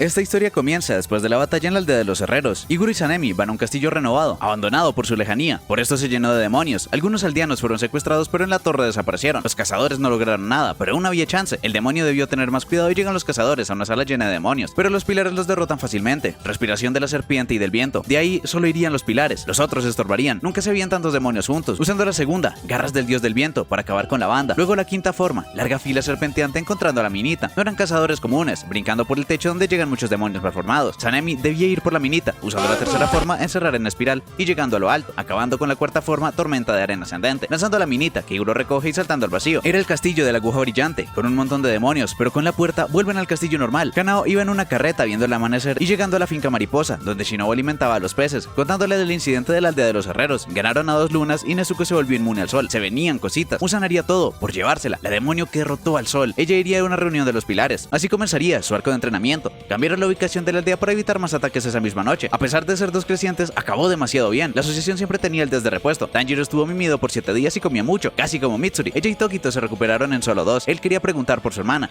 Esta historia comienza después de la batalla en la aldea de los herreros. Iguro y Sanemi van a un castillo renovado, abandonado por su lejanía. Por esto se llenó de demonios. Algunos aldeanos fueron secuestrados, pero en la torre desaparecieron. Los cazadores no lograron nada, pero aún había chance. El demonio debió tener más cuidado y llegan los cazadores a una sala llena de demonios. Pero los pilares los derrotan fácilmente. Respiración de la serpiente y del viento. De ahí solo irían los pilares. Los otros estorbarían. Nunca se veían tantos demonios juntos. Usando la segunda, garras del dios del viento, para acabar con la banda. Luego la quinta forma, larga fila serpenteante encontrando a la minita. No eran cazadores comunes, brincando por el techo donde llegan muchos demonios malformados. Sanemi debía ir por la minita, usando la tercera forma, encerrar en espiral y llegando a lo alto, acabando con la cuarta forma, tormenta de arena ascendente, lanzando a la minita, que Iguro recoge y saltando al vacío. Era el castillo de la aguja brillante, con un montón de demonios, pero con la puerta vuelven al castillo normal. Kanao iba en una carreta viendo el amanecer y llegando a la finca mariposa, donde Shinobu alimentaba a los peces, contándole del incidente de la aldea de los herreros. Ganaron a 2 lunas y Nezuko se volvió inmune al sol. Se venían cositas. Musan haría todo por llevársela, la demonio que derrotó al sol. Ella iría a una reunión de los pilares. Así comenzaría su arco de entrenamiento. Cambiaron la ubicación de la aldea para evitar más ataques esa misma noche. A pesar de ser 2 crecientes, acabó demasiado bien. La asociación siempre tenía el desde repuesto. Tanjiro estuvo mimido por 7 días y comía mucho, casi como Mitsuri. Ella y Tokito se recuperaron en solo 2. Él quería preguntar por su hermana.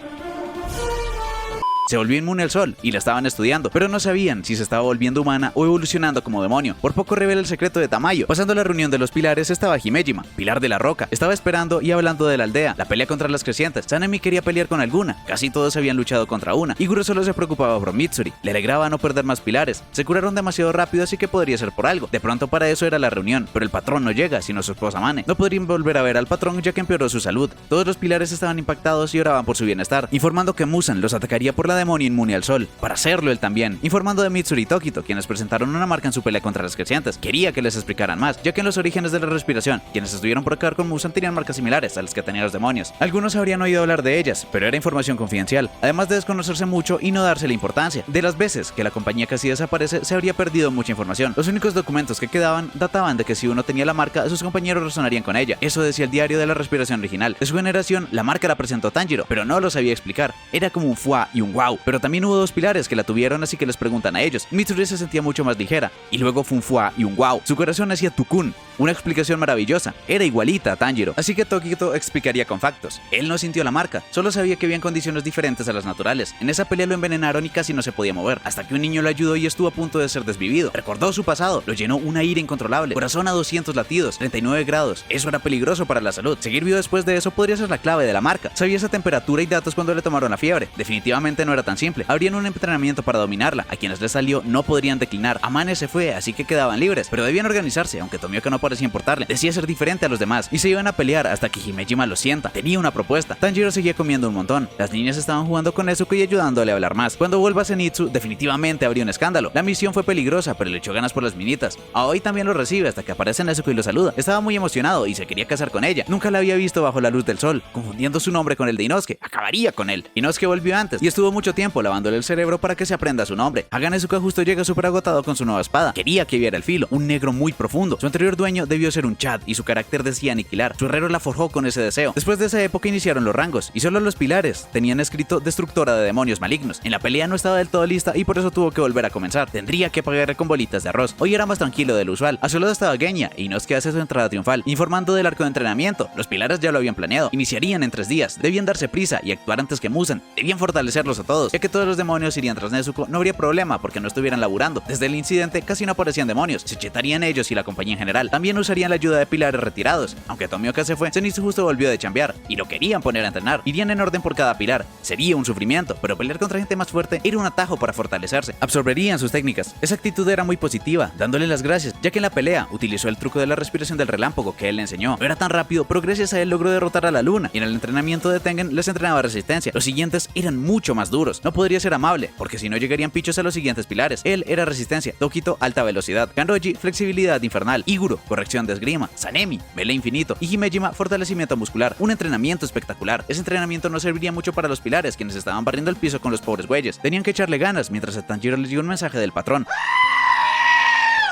Se volvió inmune al sol y la estaban estudiando, pero no sabían si se estaba volviendo humana o evolucionando como demonio. Por poco revela el secreto de Tamayo. Pasando la reunión de los pilares estaba Himejima, pilar de la roca. Estaba esperando y hablando de la aldea, la pelea contra las crecientes. Sanemi quería pelear con alguna, casi todos habían luchado contra una. Iguro solo se preocupaba por Mitsuri, le alegraba no perder más pilares. Se curaron demasiado rápido, así que podría ser por algo. De pronto para eso era la reunión, pero el patrón no llega, sino su esposa Mane. No podrían volver a ver al patrón ya que empeoró su salud. Todos los pilares estaban impactados y oraban por su bienestar, informando que Musan los atacaría por la demonio inmune al sol, para hacerlo él también, informando de Mitsuri y Tokito, quienes presentaron una marca en su pelea contra las crecientes. Quería que les explicaran más, ya que en los orígenes de la respiración, quienes estuvieron por acabar con Musan tenían marcas similares a las que tenían los demonios. Algunos habrían oído hablar de ellas, pero era información confidencial, además de desconocerse mucho y no darse la importancia. De las veces que la compañía casi desaparece, se habría perdido mucha información. Los únicos documentos que quedaban databan de que si uno tenía la marca, sus compañeros resonarían con ella. Eso decía el diario de la respiración original. De su generación, la marca la presentó Tanjiro, pero no lo sabía explicar. Era como un fuá y un wow, pero también hubo 2 pilares que la tuvieron, así que les preguntan a ellos. Mitsuri se sentía mucho más ligera, y luego fue un fuá y un wow. Su corazón hacía tukun, una explicación maravillosa. Era igualita a Tanjiro, así que Tokito explicaría con factos. Él no sintió la marca, solo sabía que habían condiciones diferentes a las naturales. En esa pelea lo envenenaron y casi no se podía mover, hasta que un niño lo ayudó y estuvo a punto de ser desvivido. Recordó su pasado, lo llenó una ira incontrolable. Corazón a 200 latidos, 39 grados. Eso era peligroso para la salud. Seguir vivo después de eso podría ser la clave de la marca. Sabía esa temperatura y datos cuando le tomaron la fiebre. Definitivamente no era tan simple. Habrían un entrenamiento para dominarla. A quienes les salió no podrían declinar. Amane se fue, así que quedaban libres, pero debían organizarse, aunque Tomioka no parecía importarle. Decía ser diferente a los demás y se iban a pelear hasta que Himejima lo sienta. Tenía una propuesta. Tanjiro seguía comiendo un montón. Las niñas estaban jugando con Nezuko y ayudándole a hablar más. Cuando vuelva Zenitsu, definitivamente habría un escándalo. La misión fue peligrosa, pero le echó ganas por las minitas. Aoi también lo recibe hasta que aparece Nezuko y lo saluda. Estaba muy emocionado y se quería casar con ella. Nunca la había visto bajo la luz del sol, confundiendo su nombre con el de Inosuke. Acabaría con él. Inosuke volvió antes y estuvo mucho tiempo lavándole el cerebro para que se aprenda su nombre. Haga Nezuko justo llega súper agotado con su nueva espada. Quería que viera el filo, un negro muy profundo. Su anterior dueño debió ser un Chad y su carácter decía aniquilar. Su herrero la forjó con ese deseo. Después de esa época iniciaron los rangos y solo los pilares tenían escrito destructora de demonios malignos. En la pelea no estaba del todo lista y por eso tuvo que volver a comenzar. Tendría que pagar con bolitas de arroz. Hoy era más tranquilo de lo usual. A su lado estaba Genya y Inosuke hace su entrada triunfal, informando del arco de entrenamiento. Los pilares ya lo habían planeado. Iniciarían en 3 días. Debían darse prisa y actuar antes que Musan. Debían fortalecerlos a todos, ya que todos los demonios irían tras Nezuko. No habría problema porque no estuvieran laburando. Desde el incidente casi no aparecían demonios, se chetarían ellos y la compañía en general. También usarían la ayuda de pilares retirados. Aunque Tomioka se fue, Zenitsu justo volvió de chambear y lo querían poner a entrenar. Irían en orden por cada pilar. Sería un sufrimiento, pero pelear contra gente más fuerte era un atajo para fortalecerse. Absorberían sus técnicas. Esa actitud era muy positiva, dándole las gracias, ya que en la pelea utilizó el truco de la respiración del relámpago que él le enseñó. No era tan rápido, pero gracias a él logró derrotar a la luna, y en el entrenamiento de Tengen les entrenaba resistencia. Los siguientes eran mucho más duros. No podría ser amable, porque si no llegarían pichos a los siguientes pilares. Él era resistencia, Tokito alta velocidad, Kanroji flexibilidad infernal, Iguro corrección de esgrima, Sanemi melee infinito y Himejima fortalecimiento muscular. Un entrenamiento espectacular. Ese entrenamiento no serviría mucho para los pilares, quienes estaban barriendo el piso con los pobres güeyes. Tenían que echarle ganas mientras a Tanjiro les llegó un mensaje del patrón.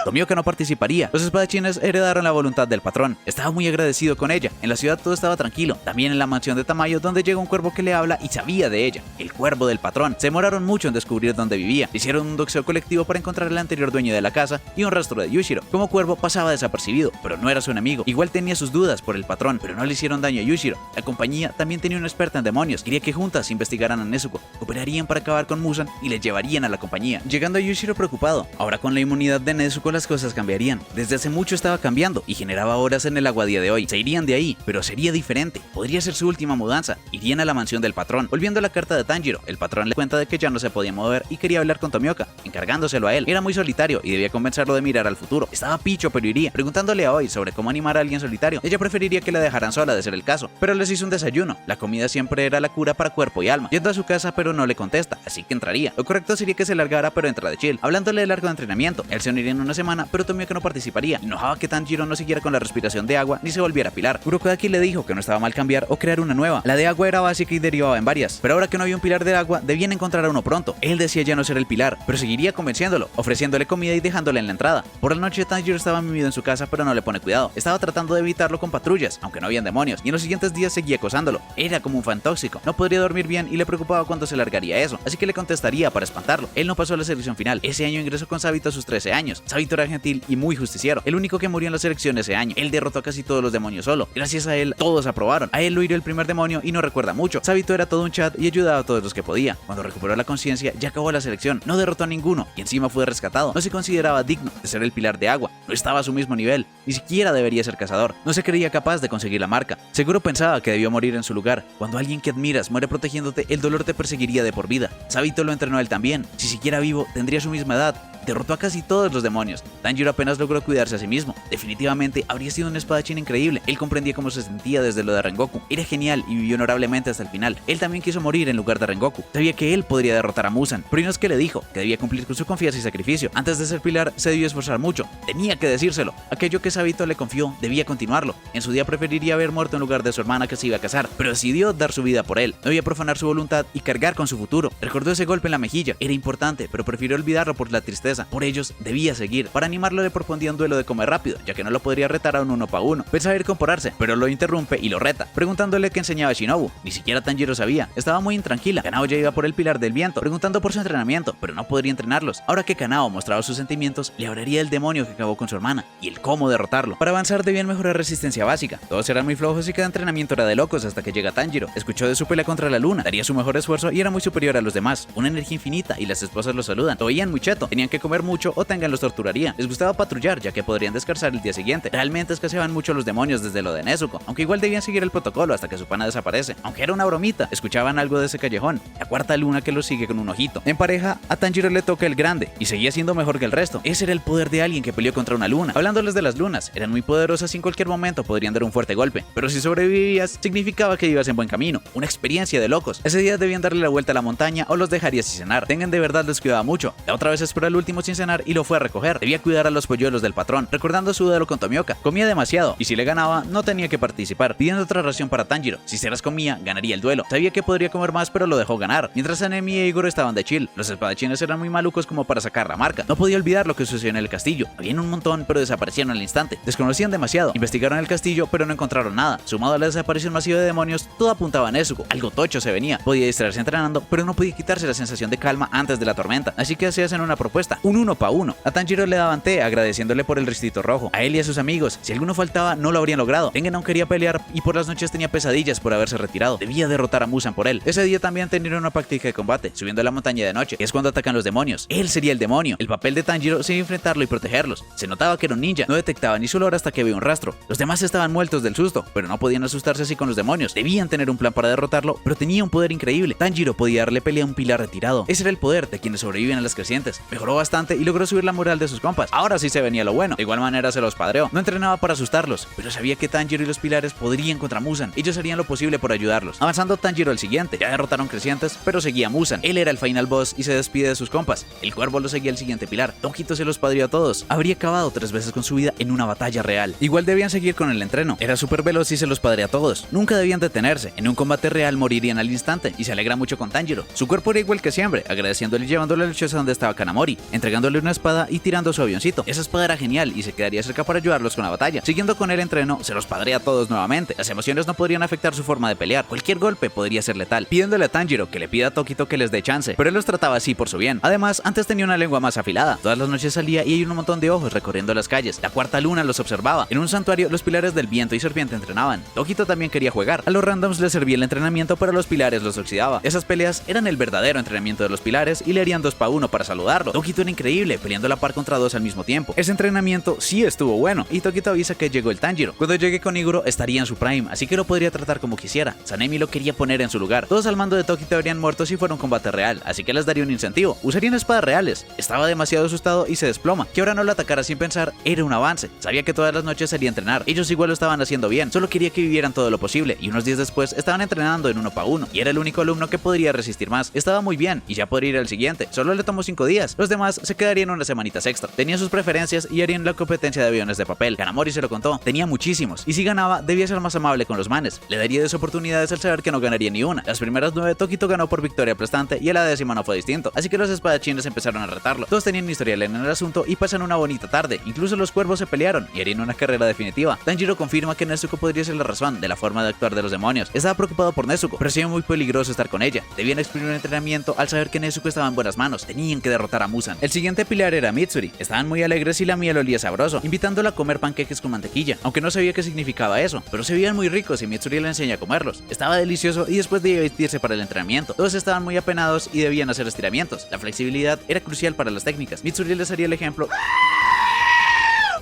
Tomioka no participaría. Los espadachines heredaron la voluntad del patrón. Estaba muy agradecido con ella. En la ciudad todo estaba tranquilo. También en la mansión de Tamayo, donde llega un cuervo que le habla y sabía de ella. El cuervo del patrón. Se demoraron mucho en descubrir dónde vivía. Hicieron un doxeo colectivo para encontrar al anterior dueño de la casa y un rastro de Yushiro. Como cuervo pasaba desapercibido, pero no era su enemigo. Igual tenía sus dudas por el patrón, pero no le hicieron daño a Yushiro. La compañía también tenía una experta en demonios. Quería que juntas investigaran a Nezuko, cooperarían para acabar con Muzan y le llevarían a la compañía. Llegando a Yushiro preocupado. Ahora con la inmunidad de Nezuko las cosas cambiarían. Desde hace mucho estaba cambiando y generaba horas en el agua a día de hoy. Se irían de ahí, pero sería diferente. Podría ser su última mudanza. Irían a la mansión del patrón. Volviendo a la carta de Tanjiro, el patrón le cuenta de que ya no se podía mover y quería hablar con Tomioka, encargándoselo a él. Era muy solitario y debía convencerlo de mirar al futuro. Estaba picho, pero iría. Preguntándole a Oi sobre cómo animar a alguien solitario. Ella preferiría que la dejaran sola de ser el caso, pero les hizo un desayuno. La comida siempre era la cura para cuerpo y alma. Yendo a su casa, pero no le contesta, así que entraría. Lo correcto sería que se largara, pero entra de chill. Hablándole del largo de entrenamiento. Él se uniría en una semana, pero Tomioka no participaría. Enojaba que Tanjiro no siguiera con la respiración de agua ni se volviera pilar. Urokodaki le dijo que no estaba mal cambiar o crear una nueva. La de agua era básica y derivaba en varias, pero ahora que no había un pilar de agua, debían encontrar a uno pronto. Él decía ya no ser el pilar, pero seguiría convenciéndolo, ofreciéndole comida y dejándole en la entrada. Por la noche Tanjiro estaba mimido en su casa, pero no le pone cuidado. Estaba tratando de evitarlo con patrullas, aunque no habían demonios, y en los siguientes días seguía acosándolo. Era como un fan tóxico. No podría dormir bien y le preocupaba cuándo se largaría eso, así que le contestaría para espantarlo. Él no pasó a la selección final. Ese año ingresó con Sabito a sus 13 años. Sabito era gentil y muy justiciero, el único que murió en la selección ese año. Él derrotó a casi todos los demonios solo. Gracias a él, todos aprobaron. A él lo hirió el primer demonio y no recuerda mucho. Sabito era todo un chat y ayudaba a todos los que podía. Cuando recuperó la conciencia, ya acabó la selección. No derrotó a ninguno y encima fue rescatado. No se consideraba digno de ser el pilar de agua. No estaba a su mismo nivel. Ni siquiera debería ser cazador. No se creía capaz de conseguir la marca. Seguro pensaba que debió morir en su lugar. Cuando alguien que admiras muere protegiéndote, el dolor te perseguiría de por vida. Sabito lo entrenó él también. Si siquiera vivo, tendría su misma edad. Derrotó a casi todos los demonios. Tanjiro apenas logró cuidarse a sí mismo. Definitivamente habría sido un espadachín increíble. Él comprendía cómo se sentía desde lo de Rengoku. Era genial y vivió honorablemente hasta el final. Él también quiso morir en lugar de Rengoku. Sabía que él podría derrotar a Muzan, pero no es que le dijo que debía cumplir con su confianza y sacrificio. Antes de ser pilar, se debió esforzar mucho. Tenía que decírselo. Aquello que Sabito le confió, debía continuarlo. En su día preferiría haber muerto en lugar de su hermana que se iba a casar, pero decidió dar su vida por él. No debía profanar su voluntad y cargar con su futuro. Recordó ese golpe en la mejilla. Era importante, pero prefirió olvidarlo por la tristeza. Por ellos, debía seguir. Para animarlo le propondía un duelo de comer rápido, ya que no lo podría retar a un 1 para 1. Pensaba ir comporarse, pero lo interrumpe y lo reta, preguntándole qué enseñaba Shinobu. Ni siquiera Tanjiro sabía. Estaba muy intranquila. Kanao ya iba por el pilar del viento, preguntando por su entrenamiento, pero no podría entrenarlos. Ahora que Kanao mostraba sus sentimientos, le hablaría del demonio que acabó con su hermana y el cómo derrotarlo. Para avanzar debían mejorar resistencia básica. Todos eran muy flojos y cada entrenamiento era de locos hasta que llega Tanjiro. Escuchó de su pelea contra la luna, daría su mejor esfuerzo y era muy superior a los demás. Una energía infinita y las esposas lo saludan. Lo veían muy cheto, tenían que comer mucho o Tengan los torturaría. Les gustaba patrullar ya que podrían descansar el día siguiente. Realmente escaseaban mucho los demonios desde lo de Nezuko, aunque igual debían seguir el protocolo hasta que su pana desaparece. Aunque era una bromita, escuchaban algo de ese callejón. La cuarta luna que lo sigue con un ojito. En pareja, a Tanjiro le toca el grande y seguía siendo mejor que el resto. Ese era el poder de alguien que peleó contra una luna. Hablándoles de las lunas, eran muy poderosas y en cualquier momento podrían dar un fuerte golpe. Pero si sobrevivías, significaba que ibas en buen camino. Una experiencia de locos. Ese día debían darle la vuelta a la montaña o los dejaría sin cenar. Tengan de verdad les cuidaba mucho. La otra vez esperó al último sin cenar y lo fue a recoger. Debía cuidar a los polluelos del patrón, recordando su duelo con Tomioka. Comía demasiado y si le ganaba, no tenía que participar, pidiendo otra ración para Tanjiro. Si se las comía, ganaría el duelo. Sabía que podría comer más, pero lo dejó ganar. Mientras Anemi y Igor estaban de chill, los espadachines eran muy malucos como para sacar la marca. No podía olvidar lo que sucedió en el castillo. Habían un montón, pero desaparecieron al instante. Desconocían demasiado. Investigaron el castillo, pero no encontraron nada. Sumado a la desaparición masiva de demonios, todo apuntaba a Nezuko. Algo tocho se venía. Podía distraerse entrenando, pero no podía quitarse la sensación de calma antes de la tormenta. Así que se hacen una propuesta, un 1 para 1. A Tanjiro le daban té, agradeciéndole por el ristito rojo. A él y a sus amigos, si alguno faltaba, no lo habrían logrado. Tengen aún quería pelear y por las noches tenía pesadillas por haberse retirado. Debía derrotar a Muzan por él. Ese día también tenían una práctica de combate, subiendo a la montaña de noche, que es cuando atacan los demonios. Él sería el demonio. El papel de Tanjiro sería enfrentarlo y protegerlos. Se notaba que era un ninja, no detectaba ni su olor hasta que vio un rastro. Los demás estaban muertos del susto, pero no podían asustarse así con los demonios. Debían tener un plan para derrotarlo, pero tenía un poder increíble. Tanjiro podía darle pelea a un pilar retirado. Ese era el poder de quienes sobreviven a las crecientes. Mejoró bastante y logró subir la moral de sus compas. Ahora sí se venía lo bueno. De igual manera se los padreó. No entrenaba para asustarlos, pero sabía que Tanjiro y los pilares podrían contra Muzan. Ellos harían lo posible por ayudarlos. Avanzando Tanjiro al siguiente. Ya derrotaron crecientes, pero seguía Muzan. Él era el final boss y se despide de sus compas. El cuervo lo seguía al siguiente pilar. Tonjito se los padrió a todos. Habría acabado 3 veces con su vida en una batalla real. Igual debían seguir con el entreno. Era súper veloz y se los padrió a todos. Nunca debían detenerse. En un combate real morirían al instante y se alegra mucho con Tanjiro. Su cuerpo era igual que siempre, agradeciéndole y llevándole a la choza donde estaba Kanamori. entregándole una espada y tirando su avioncito. Esa espada era genial y se quedaría cerca para ayudarlos con la batalla. Siguiendo con el entreno, se los padrea a todos nuevamente. Las emociones no podrían afectar su forma de pelear. Cualquier golpe podría ser letal, pidiéndole a Tanjiro que le pida a Tokito que les dé chance, pero él los trataba así por su bien. Además, antes tenía una lengua más afilada. Todas las noches salía y hay un montón de ojos recorriendo las calles. La cuarta luna los observaba. En un santuario, los pilares del viento y serpiente entrenaban. Tokito también quería jugar. A los randoms les servía el entrenamiento, pero a los pilares los oxidaba. Esas peleas eran el verdadero entrenamiento de los pilares y le harían 2 para 1 para saludarlo. Tokito era increíble, peleando a la par contra 2 al mismo tiempo. Ese entrenamiento sí estuvo bueno, y Tokito avisa que llegó el Tanjiro. Cuando llegue con Iguro estaría en su prime, así que lo podría tratar como quisiera. Sanemi lo quería poner en su lugar. Todos al mando de Tokito habrían muerto si fuera un combate real, así que les daría un incentivo. Usarían espadas reales. Estaba demasiado asustado y se desploma. Que ahora no lo atacara sin pensar era un avance. Sabía que todas las noches salía a entrenar. Ellos igual lo estaban haciendo bien, solo quería que vivieran todo lo posible, y unos días después estaban entrenando en 1 para 1, y era el único alumno que podría resistir más. Estaba muy bien, y ya podría ir al siguiente. Solo le tomó 5 días. Los demás se quedarían unas semanitas extra. Tenía sus preferencias y harían la competencia de aviones de papel. Kanamori se lo contó. Tenía muchísimos, y si ganaba, debía ser más amable con los manes. Le daría 10 oportunidades al saber que no ganaría ni una. Las primeras 9 Tokito ganó por victoria aplastante, y a la 10ª no fue distinto. Así que los espadachines empezaron a retarlo. Todos tenían un historial en el asunto y pasan una bonita tarde. Incluso los cuervos se pelearon y harían una carrera definitiva. Tanjiro confirma que Nezuko podría ser la razón de la forma de actuar de los demonios. Estaba preocupado por Nezuko, pero sería muy peligroso estar con ella. Debían exprimir un entrenamiento al saber que Nezuko estaba en buenas manos. Tenían que derrotar a Muzan. El siguiente pilar era Mitsuri. Estaban muy alegres y la miel olía sabroso, invitándola a comer panqueques con mantequilla, aunque no sabía qué significaba eso, pero se veían muy ricos y Mitsuri le enseña a comerlos. Estaba delicioso y después debía vestirse para el entrenamiento. Todos estaban muy apenados y debían hacer estiramientos. La flexibilidad era crucial para las técnicas. Mitsuri les haría el ejemplo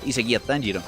y seguía Tanjiro,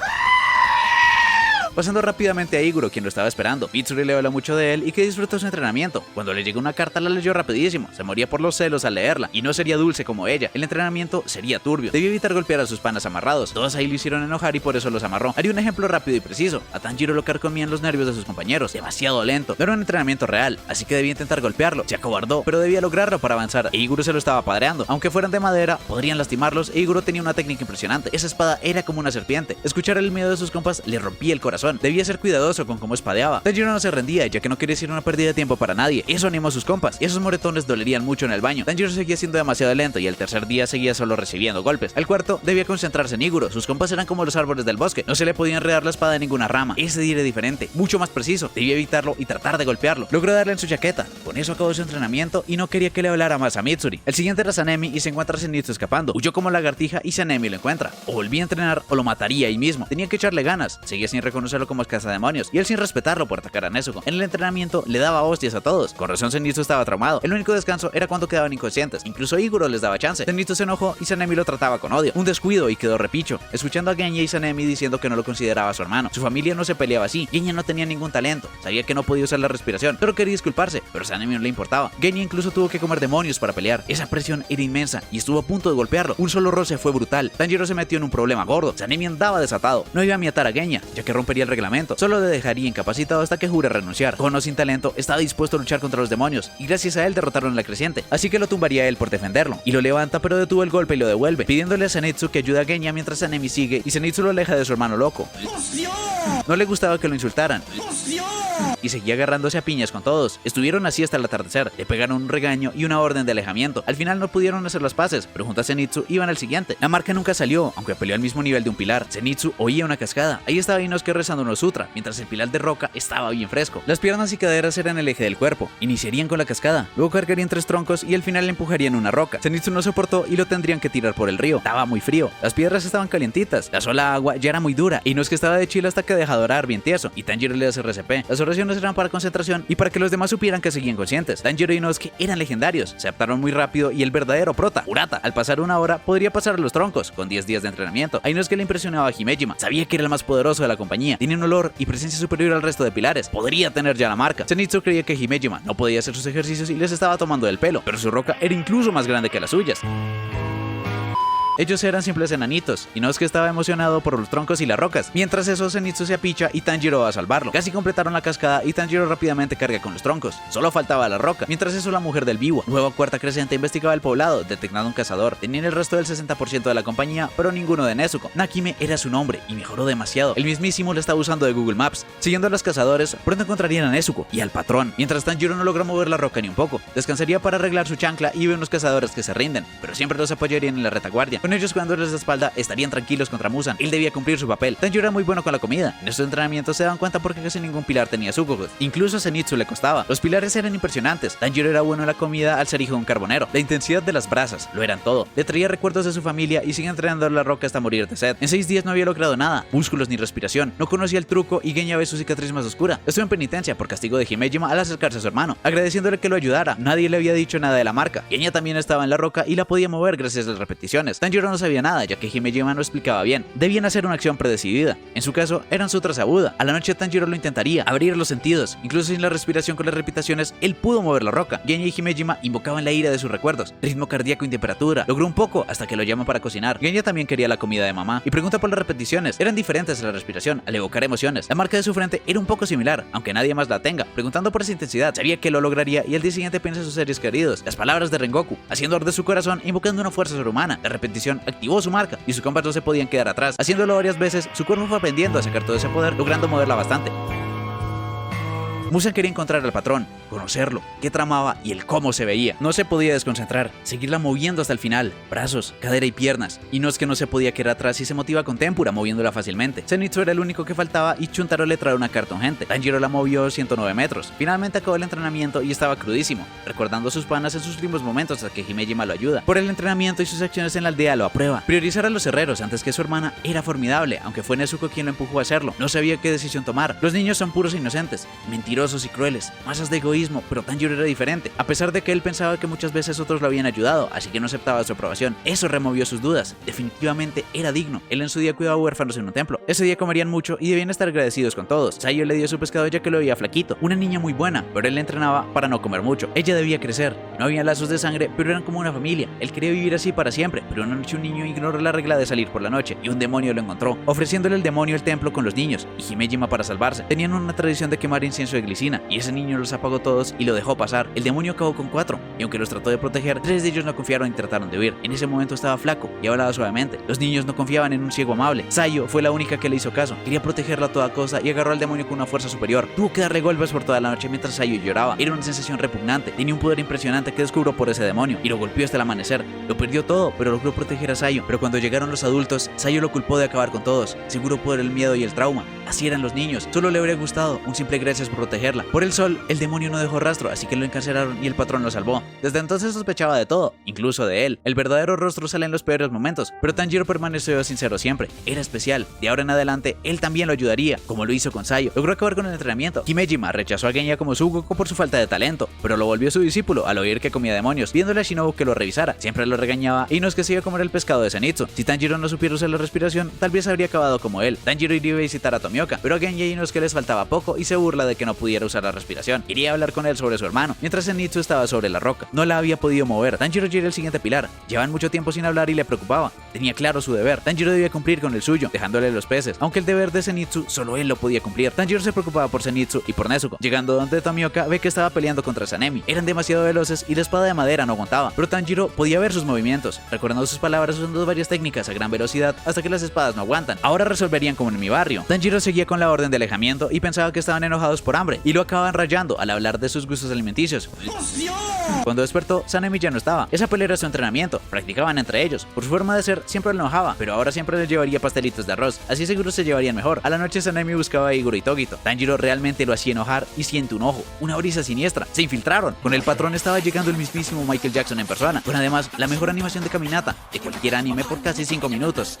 pasando rápidamente a Iguro, quien lo estaba esperando. Mitsuri le habla mucho de él y que disfrutó su entrenamiento. Cuando le llegó una carta la leyó rapidísimo, se moría por los celos al leerla, y no sería dulce como ella. El entrenamiento sería turbio, debía evitar golpear a sus panas amarrados. Todos ahí lo hicieron enojar y por eso los amarró. Haría un ejemplo rápido y preciso. A Tanjiro lo carcomían los nervios de sus compañeros, demasiado lento. No era un entrenamiento real, así que debía intentar golpearlo. Se acobardó, pero debía lograrlo para avanzar, e Iguro se lo estaba padreando. Aunque fueran de madera, podrían lastimarlos, e Iguro tenía una técnica impresionante. Esa espada era como una serpiente. Escuchar el miedo de sus compas le rompía el corazón. Debía ser cuidadoso con cómo espadeaba. Tanjiro no se rendía, ya que no quería ser una pérdida de tiempo para nadie. Eso animó a sus compas, y esos moretones dolerían mucho en el baño. Tanjiro seguía siendo demasiado lento, y el tercer día seguía solo recibiendo golpes. Al cuarto, debía concentrarse en Iguro. Sus compas eran como los árboles del bosque. No se le podía enredar la espada en ninguna rama. Ese día era diferente, mucho más preciso. Debía evitarlo y tratar de golpearlo. Logró darle en su chaqueta. Con eso acabó su entrenamiento, y no quería que le hablara más a Mitsuri. El siguiente era Sanemi, y se encuentra Zenitsu escapando. Huyó como lagartija y Sanemi lo encuentra. O volvía a entrenar o lo mataría ahí mismo. Tenía que echarle ganas. Seguía sin reconocerlo como cazademonios, y él sin respetarlo por atacar a Nezuko. En el entrenamiento le daba hostias a todos. Con razón Zenitsu estaba traumado. El único descanso era cuando quedaban inconscientes. Incluso Iguro les daba chance. Zenitsu se enojó y Sanemi lo trataba con odio. Un descuido y quedó repicho, escuchando a Genya y Sanemi diciendo que no lo consideraba su hermano. Su familia no se peleaba así. Genya no tenía ningún talento. Sabía que no podía usar la respiración. Solo quería disculparse, pero Sanemi no le importaba. Genya incluso tuvo que comer demonios para pelear. Esa presión era inmensa y estuvo a punto de golpearlo. Un solo roce fue brutal. Tanjiro se metió en un problema gordo. Sanemi andaba desatado. No iba a matar a Genya, ya que rompería el reglamento. Solo le dejaría incapacitado hasta que jure renunciar. Con o sin talento, estaba dispuesto a luchar contra los demonios, y gracias a él derrotaron a la creciente, así que lo tumbaría él por defenderlo. Y lo levanta, pero detuvo el golpe y lo devuelve, pidiéndole a Zenitsu que ayude a Genya mientras Sanemi sigue, y Zenitsu lo aleja de su hermano loco. No le gustaba que lo insultaran, y seguía agarrándose a piñas con todos. Estuvieron así hasta el atardecer. Le pegaron un regaño y una orden de alejamiento. Al final no pudieron hacer las paces, pero junto a Zenitsu iban al siguiente. La marca nunca salió, aunque peleó al mismo nivel de un pilar. Zenitsu oía una cascada. Ahí estaba Inosuke rezando unos sutra, mientras el pilar de roca estaba bien fresco. Las piernas y caderas eran el eje del cuerpo. Iniciarían con la cascada, luego cargarían 3 troncos y al final le empujarían una roca. Zenitsu no soportó y lo tendrían que tirar por el río. Estaba muy frío, las piedras estaban calientitas, la sola agua ya era muy dura, y Inosuke estaba de chile hasta que deja de orar bien tieso, y Tanjiro le hace RCP. Las oraciones eran para concentración y para que los demás supieran que seguían conscientes. Tanjiro y Inosuke eran legendarios, se adaptaron muy rápido, y el verdadero prota, Urata, al pasar una hora podría pasar a los troncos con 10 días de entrenamiento. A Inosuke le impresionaba a Himejima, sabía que era el más poderoso de la compañía, tenía un olor y presencia superior al resto de pilares, podría tener ya la marca. Zenitsu creía que Himejima no podía hacer sus ejercicios y les estaba tomando del pelo, pero su roca era incluso más grande que las suyas. Ellos eran simples enanitos, y no es que estaba emocionado por los troncos y las rocas. Mientras eso, Zenitsu se apicha y Tanjiro va a salvarlo. Casi completaron la cascada y Tanjiro rápidamente carga con los troncos. Solo faltaba la roca. Mientras eso, la mujer del Biwa, nueva cuarta creciente, investigaba el poblado, detectando un cazador. Tenían el resto del 60% de la compañía, pero ninguno de Nezuko. Nakime era su nombre y mejoró demasiado. El mismísimo le estaba usando de Google Maps. Siguiendo a los cazadores, pronto encontrarían a Nezuko y al patrón. Mientras Tanjiro no logró mover la roca ni un poco. Descansaría para arreglar su chancla y ve unos cazadores que se rinden, pero siempre los apoyarían en la retaguardia. Con ellos cuidándoles la espalda, estarían tranquilos contra Muzan. Él debía cumplir su papel. Tanjiro era muy bueno con la comida. En estos entrenamientos se daban cuenta porque casi ningún pilar tenía Tsukugus. Incluso a Zenitsu le costaba. Los pilares eran impresionantes. Tanjiro era bueno en la comida al ser hijo de un carbonero. La intensidad de las brasas lo eran todo. Le traía recuerdos de su familia y sigue entrenando la roca hasta morir de sed. En 6 días no había logrado nada, músculos ni respiración. No conocía el truco y Genya ve su cicatriz más oscura. Estuvo en penitencia por castigo de Himejima al acercarse a su hermano, agradeciéndole que lo ayudara. Nadie le había dicho nada de la marca. Genya también estaba en la roca y la podía mover gracias a las repeticiones. Tanjiro no sabía nada, ya que Himejima no explicaba bien. Debían hacer una acción predecidida. En su caso, eran sutras aguda. A la noche Tanjiro lo intentaría, abrir los sentidos. Incluso sin la respiración con las repeticiones, él pudo mover la roca. Genya y Himejima invocaban la ira de sus recuerdos. Ritmo cardíaco y temperatura. Logró un poco hasta que lo llaman para cocinar. Genya también quería la comida de mamá y pregunta por las repeticiones. Eran diferentes a la respiración, al evocar emociones. La marca de su frente era un poco similar, aunque nadie más la tenga. Preguntando por esa intensidad, sabía que lo lograría y el día siguiente piensa en sus seres queridos. Las palabras de Rengoku, haciendo arder su corazón, invocando una fuerza sobrehumana. La repetición activó su marca y sus compas no se podían quedar atrás. Haciéndolo varias veces, su cuerpo fue aprendiendo a sacar todo ese poder, logrando moverla bastante. Muzan quería encontrar al patrón, conocerlo, qué tramaba y el cómo se veía. No se podía desconcentrar, seguirla moviendo hasta el final, brazos, cadera y piernas. Y no es que no se podía quedar atrás y se motiva con Tempura moviéndola fácilmente. Zenitsu era el único que faltaba y Chuntaro le trae una carta urgente. Tanjiro la movió 109 metros. Finalmente acabó el entrenamiento y estaba crudísimo, recordando a sus panas en sus últimos momentos hasta que Himejima lo ayuda. Por el entrenamiento y sus acciones en la aldea lo aprueba. Priorizar a los herreros antes que su hermana era formidable, aunque fue Nezuko quien lo empujó a hacerlo. No sabía qué decisión tomar. Los niños son puros e inocentes, mentirosos y crueles, masas de egoísmo, pero Tanjiro era diferente. A pesar de que él pensaba que muchas veces otros lo habían ayudado, así que no aceptaba su aprobación. Eso removió sus dudas. Definitivamente era digno. Él en su día cuidaba huérfanos en un templo. Ese día comerían mucho y debían estar agradecidos con todos. Sayo le dio su pescado ya que lo veía flaquito. Una niña muy buena, pero él le entrenaba para no comer mucho. Ella debía crecer. No había lazos de sangre, pero eran como una familia. Él quería vivir así para siempre, pero una noche un niño ignoró la regla de salir por la noche y un demonio lo encontró, ofreciéndole el demonio el templo con los niños y Himejima para salvarse. Tenían una tradición de quemar incienso de glicina y ese niño los apagó todos y lo dejó pasar. El demonio acabó con 4 y aunque los trató de proteger, 3 de ellos no confiaron y trataron de huir. En ese momento estaba flaco y hablaba suavemente. Los niños no confiaban en un ciego amable. Sayo fue la única que le hizo caso. Quería protegerla a toda costa y agarró al demonio con una fuerza superior. Tuvo que darle golpes por toda la noche mientras Sayo lloraba. Era una sensación repugnante. Tenía un poder impresionante que descubrió por ese demonio y lo golpeó hasta el amanecer. Lo perdió todo, pero logró proteger a Sayo. Pero cuando llegaron los adultos, Sayo lo culpó de acabar con todos, seguro por el miedo y el trauma. Así eran los niños. Solo le habría gustado un simple gracias por protegerla. Por el sol, el demonio no dejó rastro, así que lo encarcelaron y el patrón lo salvó. Desde entonces sospechaba de todo, incluso de él. El verdadero rostro sale en los peores momentos, pero Tanjiro permaneció sincero siempre. Era especial. De ahora en adelante, él también lo ayudaría, como lo hizo con Sayo. Logró acabar con el entrenamiento. Himejima rechazó a Genya como su Goku por su falta de talento, pero lo volvió su discípulo al oír que comía demonios, pidiéndole a Shinobu que lo revisara. Siempre lo regañaba y no es que se iba a comer el pescado de Zenitsu. Si Tanjiro no supiera usar la respiración, tal vez habría acabado como él. Tanjiro iría a visitar a Tomioka, pero a Genya y no es que les faltaba poco y se burla de que no pudiera usar la respiración. Iría a hablar con él sobre su hermano, mientras Zenitsu estaba sobre la roca. No la había podido mover. Tanjiro era el siguiente pilar. Llevan mucho tiempo sin hablar y le preocupaba. Tenía claro su deber. Tanjiro debía cumplir con el suyo, dejándole los peces. Aunque el deber de Zenitsu solo él lo podía cumplir. Tanjiro se preocupaba por Zenitsu y por Nezuko. Llegando donde Tomioka, ve que estaba peleando contra Sanemi. Eran demasiado veloces y la espada de madera no aguantaba. Pero Tanjiro podía ver sus movimientos, recordando sus palabras usando varias técnicas a gran velocidad hasta que las espadas no aguantan. Ahora resolverían como en mi barrio. Tanjiro seguía con la orden de alejamiento y pensaba que estaban enojados por hambre y lo acababan rayando al hablar de sus gustos alimenticios. Cuando despertó, Sanemi ya no estaba. Esa pelea era su entrenamiento. Practicaban entre ellos. Por su forma de ser, siempre lo enojaba, pero ahora siempre les llevaría pastelitos de arroz. Así seguro se llevarían mejor. A la noche Sanemi buscaba a Iguro y Togito. Tanjiro realmente lo hacía enojar y siente un ojo. Una brisa siniestra. Se infiltraron. Con el patrón estaba llegando el mismísimo Michael Jackson en persona. Con además la mejor animación de caminata de cualquier anime por casi 5 minutos.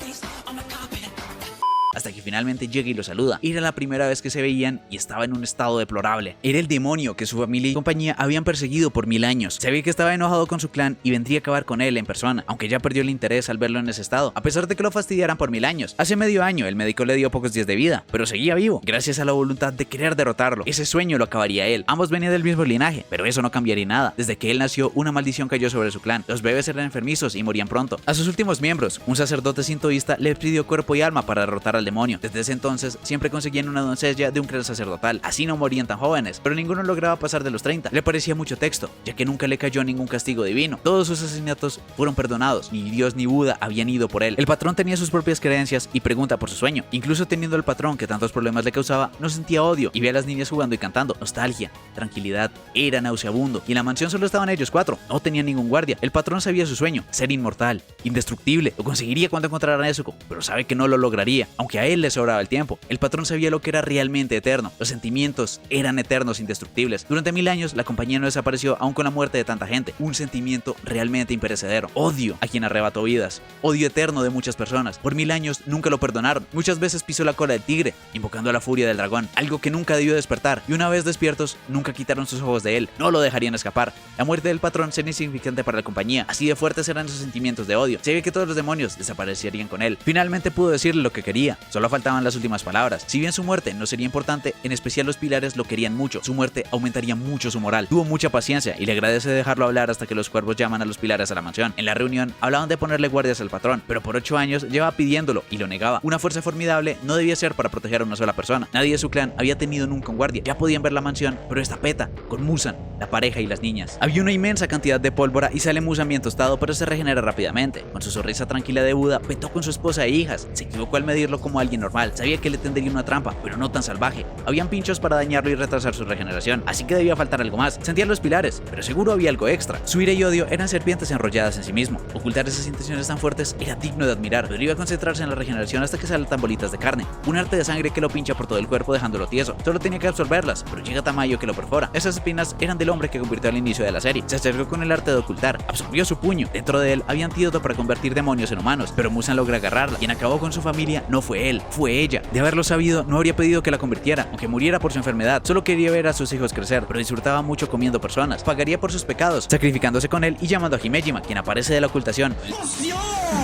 Hasta aquí que finalmente llega y lo saluda. Era la primera vez que se veían y estaba en un estado deplorable. Era el demonio que su familia y compañía habían perseguido por 1000 años. Se veía que estaba enojado con su clan y vendría a acabar con él en persona, aunque ya perdió el interés al verlo en ese estado, a pesar de que lo fastidiaran por 1000 años. Hace medio año el médico le dio pocos días de vida, pero seguía vivo, gracias a la voluntad de querer derrotarlo. Ese sueño lo acabaría él. Ambos venían del mismo linaje, pero eso no cambiaría nada. Desde que él nació, una maldición cayó sobre su clan. Los bebés eran enfermizos y morían pronto. A sus últimos miembros, un sacerdote sintoísta le pidió cuerpo y alma para derrotar al demonio. Desde ese entonces, siempre conseguían una doncella de un clan sacerdotal. Así no morían tan jóvenes, pero ninguno lograba pasar de los 30. Le parecía mucho texto, ya que nunca le cayó ningún castigo divino. Todos sus asesinatos fueron perdonados. Ni Dios ni Buda habían ido por él. El patrón tenía sus propias creencias y pregunta por su sueño. Incluso teniendo el patrón que tantos problemas le causaba, no sentía odio y veía a las niñas jugando y cantando. Nostalgia, tranquilidad, era nauseabundo. Y en la mansión solo estaban ellos 4. No tenían ningún guardia. El patrón sabía su sueño, ser inmortal, indestructible. Lo conseguiría cuando encontrara a Nezuko, pero sabe que no lo lograría, aunque a él le sobraba el tiempo. El patrón sabía lo que era realmente eterno. Los sentimientos eran eternos, indestructibles. Durante 1000 años, la compañía no desapareció aún con la muerte de tanta gente. Un sentimiento realmente imperecedero. Odio a quien arrebató vidas. Odio eterno de muchas personas. Por 1000 años nunca lo perdonaron. Muchas veces pisó la cola del tigre, invocando a la furia del dragón, algo que nunca debió despertar. Y una vez despiertos, nunca quitaron sus ojos de él. No lo dejarían escapar. La muerte del patrón sería insignificante para la compañía. Así de fuertes eran sus sentimientos de odio. Se ve que todos los demonios desaparecerían con él. Finalmente pudo decirle lo que quería. Solo faltaban las últimas palabras. Si bien su muerte no sería importante, en especial los pilares lo querían mucho. Su muerte aumentaría mucho su moral. Tuvo mucha paciencia y le agradece dejarlo hablar hasta que los cuervos llaman a los pilares a la mansión. En la reunión hablaban de ponerle guardias al patrón, pero por 8 años llevaba pidiéndolo y lo negaba. Una fuerza formidable no debía ser para proteger a una sola persona. Nadie de su clan había tenido nunca un guardia. Ya podían ver la mansión, pero esta peta, con Muzan, la pareja y las niñas. Había una inmensa cantidad de pólvora y sale Muzan bien tostado, pero se regenera rápidamente. Con su sonrisa tranquila de Buda, petó con su esposa e hijas. Se equivocó al medirlo como alguien normal. Sabía que le tendería una trampa, pero no tan salvaje. Habían pinchos para dañarlo y retrasar su regeneración, así que debía faltar algo más. Sentía los pilares, pero seguro había algo extra. Su ira y odio eran serpientes enrolladas en sí mismo. Ocultar esas intenciones tan fuertes era digno de admirar. Podría concentrarse en la regeneración hasta que saltan bolitas de carne. Un arte de sangre que lo pincha por todo el cuerpo dejándolo tieso. Solo tenía que absorberlas, pero llega Tamayo que lo perfora. Esas espinas eran del hombre que convirtió al inicio de la serie. Se acercó con el arte de ocultar, absorbió su puño. Dentro de él había antídoto para convertir demonios en humanos, pero Muzan logra agarrarla. Quien acabó con su familia no fue él, fue ella. De haberlo sabido, no habría pedido que la convirtiera, aunque muriera por su enfermedad. Solo quería ver a sus hijos crecer, pero disfrutaba mucho comiendo personas. Pagaría por sus pecados, sacrificándose con él y llamando a Himejima, quien aparece de la ocultación.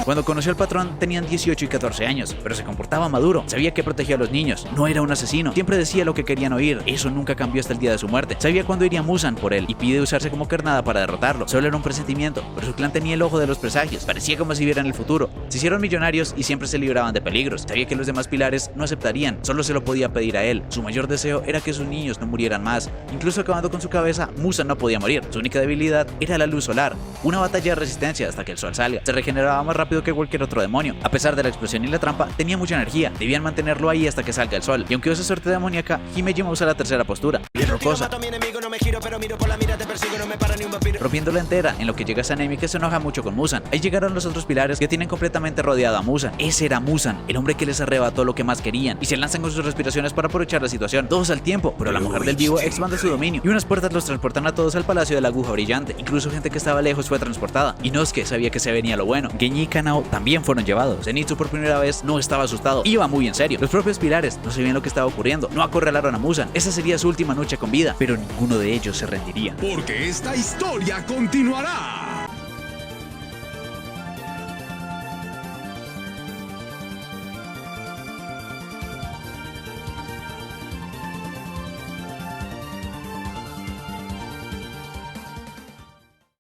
Cuando conoció al patrón tenían 18 y 14 años, pero se comportaba maduro. Sabía que protegía a los niños, no era un asesino. Siempre decía lo que querían oír. Eso nunca cambió hasta el día de su muerte. Sabía cuándo iría Muzan por él y pide usarse como carnada para derrotarlo. Solo era un presentimiento, pero su clan tenía el ojo de los presagios. Parecía como si vieran el futuro. Se hicieron millonarios y siempre se libraban de peligros. Sabía que los demás pilares no aceptarían, solo se lo podía pedir a él. Su mayor deseo era que sus niños no murieran más. Incluso acabando con su cabeza, Muzan no podía morir. Su única debilidad era la luz solar. Una batalla de resistencia hasta que el sol salga. Se regeneraba más rápido que cualquier otro demonio. A pesar de la explosión y la trampa, tenía mucha energía. Debían mantenerlo ahí hasta que salga el sol. Y aunque usa suerte demoníaca, Himejima usa la tercera postura, bien rocosa, rompiéndola entera, en lo que llega Sanemi, que se enoja mucho con Muzan. Ahí llegaron los otros pilares que tienen completamente rodeado a Muzan. Ese era Muzan, el hombre que les arrebató lo que más querían, y se lanzan con sus respiraciones para aprovechar la situación, todos al tiempo, pero la mujer del vivo expande su dominio, y unas puertas los transportan a todos al Palacio de la Aguja Brillante. Incluso gente que estaba lejos fue transportada. Inosuke sabía que se venía lo bueno. Genji y Kanao también fueron llevados. Zenitsu por primera vez no estaba asustado, iba muy en serio. Los propios pilares no sabían lo que estaba ocurriendo, no acorralaron a Muzan. Esa sería su última noche con vida, pero ninguno de ellos se rendiría. Porque esta historia continuará.